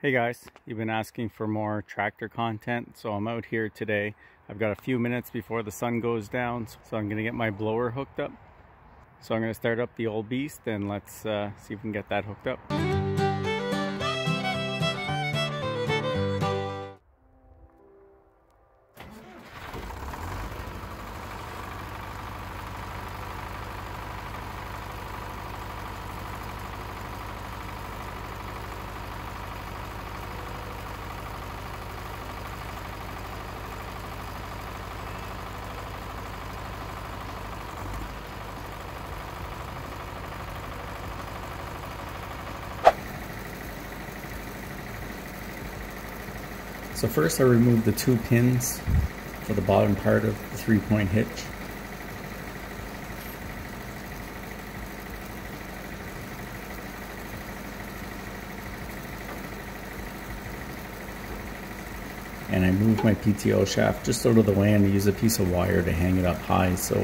Hey guys, you've been asking for more tractor content, so I'm out here today. I've got a few minutes before the sun goes down, so I'm gonna get my blower hooked up. So I'm gonna start up the old beast and let's see if we can get that hooked up. So first I removed the two pins for the bottom part of the 3-point hitch. And I moved my PTO shaft just out of the way and I use a piece of wire to hang it up high so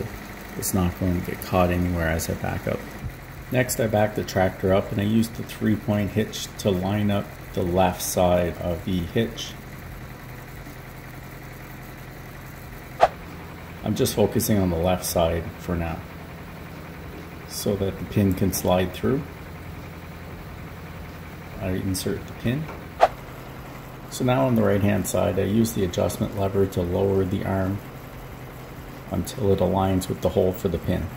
it's not going to get caught anywhere as I back up. Next I backed the tractor up and I used the 3-point hitch to line up the left side of the hitch. I'm just focusing on the left side for now so that the pin can slide through. I insert the pin. So now on the right hand side I use the adjustment lever to lower the arm until it aligns with the hole for the pin.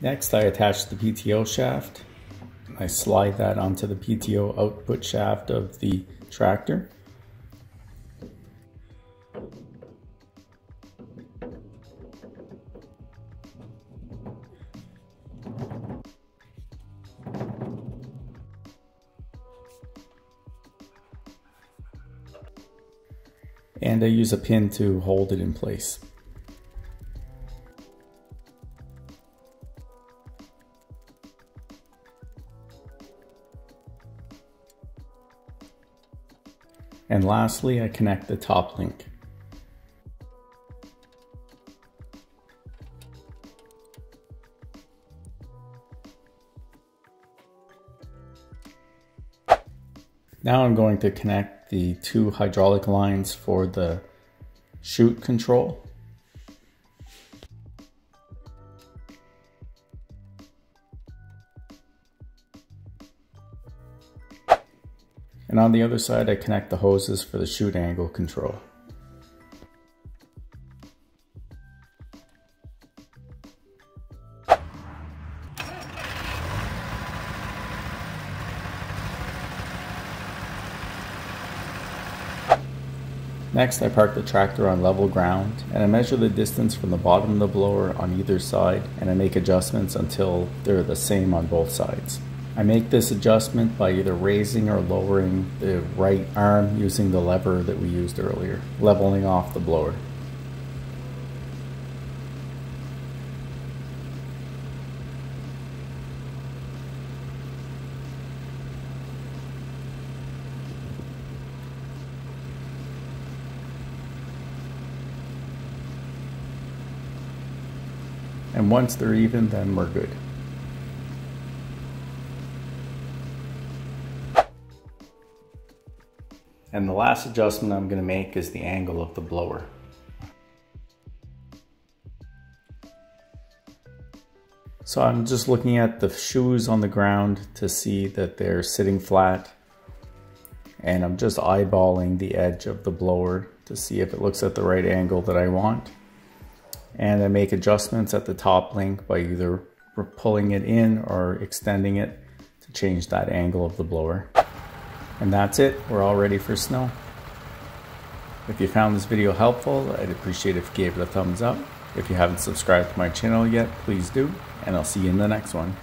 Next I attach the PTO shaft. I slide that onto the PTO output shaft of the tractor. And I use a pin to hold it in place. And lastly, I connect the top link. Now I'm going to connect the two hydraulic lines for the chute control. And on the other side, I connect the hoses for the chute angle control. Next, I park the tractor on level ground and I measure the distance from the bottom of the blower on either side and I make adjustments until they're the same on both sides. I make this adjustment by either raising or lowering the right arm using the lever that we used earlier, leveling off the blower. And once they're even, then we're good. And the last adjustment I'm going to make is the angle of the blower. So I'm just looking at the shoes on the ground to see that they're sitting flat. And I'm just eyeballing the edge of the blower to see if it looks at the right angle that I want. And I make adjustments at the top link by either pulling it in or extending it to change that angle of the blower. And that's it, we're all ready for snow. If you found this video helpful, I'd appreciate it if you gave it a thumbs up. If you haven't subscribed to my channel yet, please do, and I'll see you in the next one.